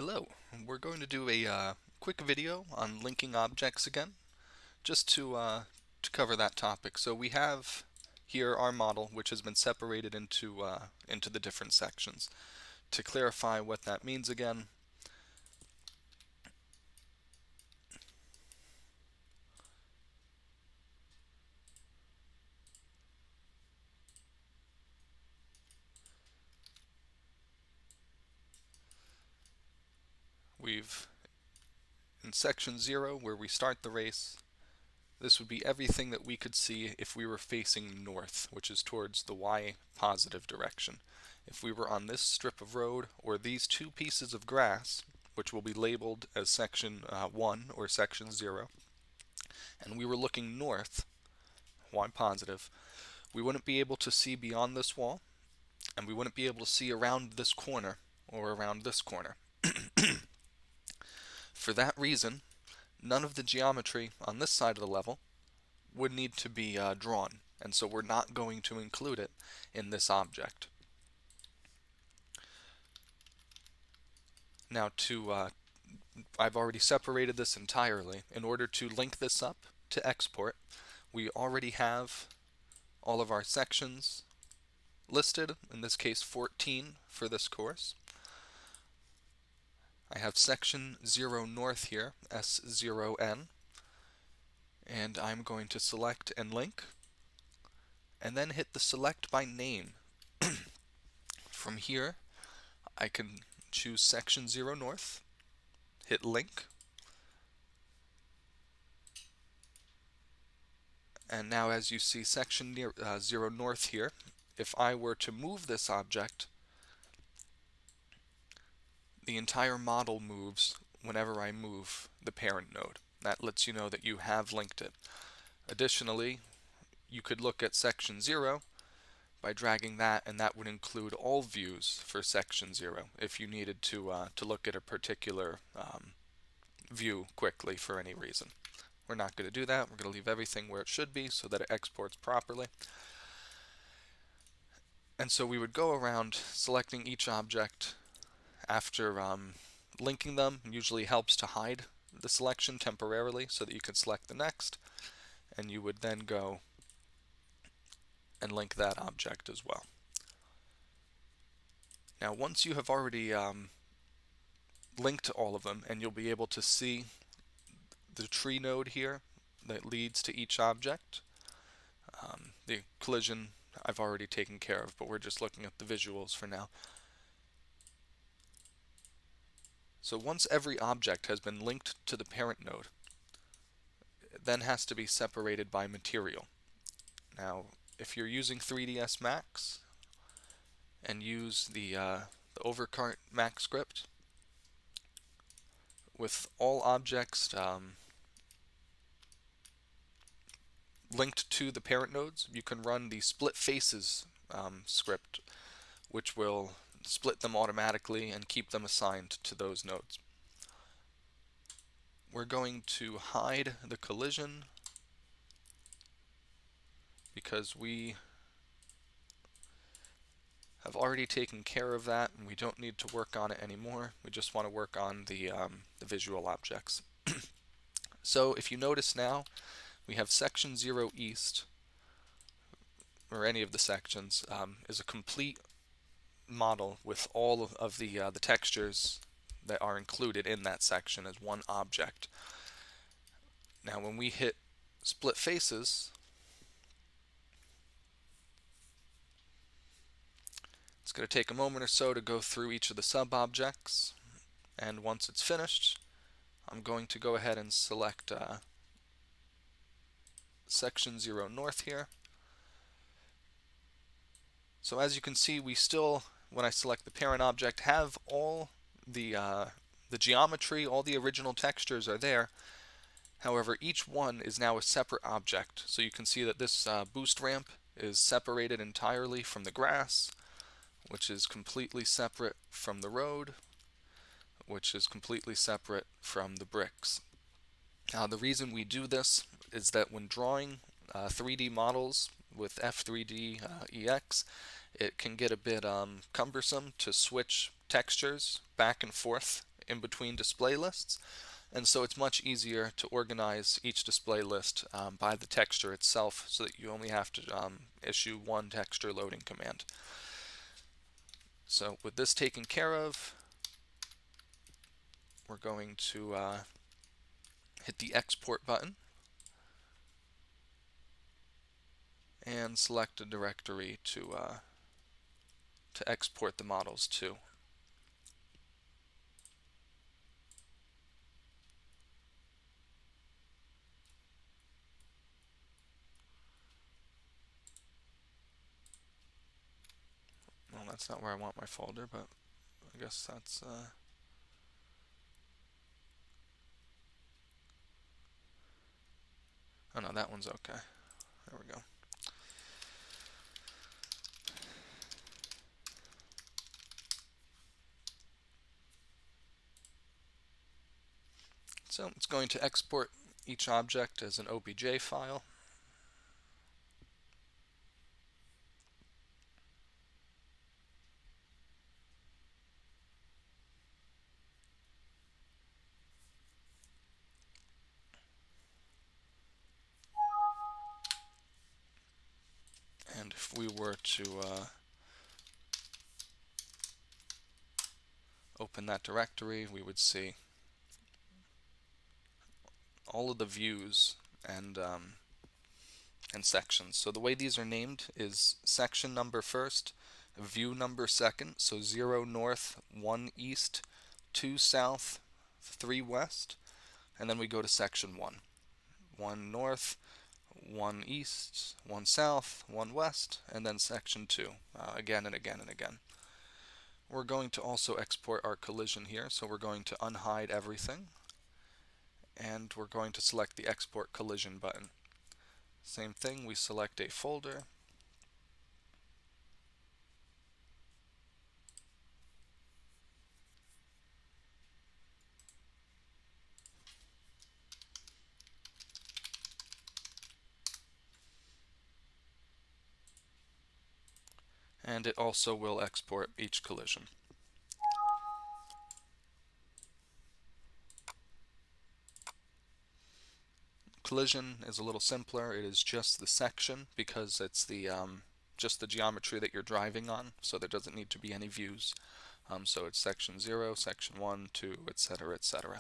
Hello, we're going to do a quick video on linking objects again, just to cover that topic. So we have here our model, which has been separated into the different sections. To clarify what that means again, we've in section 0, where we start the race, this would be everything that we could see if we were facing north, which is towards the y positive direction. If we were on this strip of road or these two pieces of grass, which will be labeled as section 1 or section 0, and we were looking north, y positive, we wouldn't be able to see beyond this wall, and we wouldn't be able to see around this corner or around this corner. For that reason, none of the geometry on this side of the level would need to be drawn, and so we're not going to include it in this object. Now I've already separated this entirely. In order to link this up to export, we already have all of our sections listed, in this case 14 for this course. I have section 0 north here, S0N, and I'm going to select and link, and then hit the select by name. From here, I can choose section 0 north, hit link, and now as you see section 0 north here, if I were to move this object, the entire model moves whenever I move the parent node. That lets you know that you have linked it. Additionally, you could look at section 0 by dragging that, and that would include all views for section 0 if you needed to look at a particular view quickly for any reason. We're not going to do that. We're going to leave everything where it should be so that it exports properly. And so we would go around selecting each object after linking them. It usually helps to hide the selection temporarily so that you can select the next, and you would then go and link that object as well. Now once you have already linked all of them, and you'll be able to see the tree node here that leads to each object. The collision I've already taken care of, but we're just looking at the visuals for now. So once every object has been linked to the parent node, it then has to be separated by material. Now, if you're using 3ds Max and use the overcart Max script, with all objects linked to the parent nodes, you can run the split faces script, which will split them automatically and keep them assigned to those nodes. We're going to hide the collision because we have already taken care of that and we don't need to work on it anymore. We just want to work on the visual objects. So if you notice now, we have section 0 east, or any of the sections, is a complete model with all of the textures that are included in that section as one object. Now when we hit split faces, it's going to take a moment or so to go through each of the sub-objects, and once it's finished, I'm going to go ahead and select section 0 north here. So as you can see, we still, when I select the parent object, have all the geometry, all the original textures are there. However, each one is now a separate object. So you can see that this boost ramp is separated entirely from the grass, which is completely separate from the road, which is completely separate from the bricks. The reason we do this is that when drawing 3D models with F3D EX, it can get a bit cumbersome to switch textures back and forth in between display lists. And so it's much easier to organize each display list by the texture itself, so that you only have to issue one texture loading command. So with this taken care of, we're going to hit the export button and select a directory to export the models to. Well, that's not where I want my folder, but I guess that's oh no, that one's okay. There we go. So it's going to export each object as an OBJ file. And if we were to open that directory, we would see all of the views and sections. So the way these are named is section number first, view number second, so 0 north, 1 east, 2 south, 3 west, and then we go to section 1. 1 north, 1 east, 1 south, 1 west, and then section 2, again and again and again. We're going to also export our collision here, so we're going to unhide everything, and we're going to select the export collision button. Same thing, we select a folder, and it also will export each collision. Collision is a little simpler. It is just the section because it's the just the geometry that you're driving on, so there doesn't need to be any views. So it's section 0, section 1, 2, etc., etc.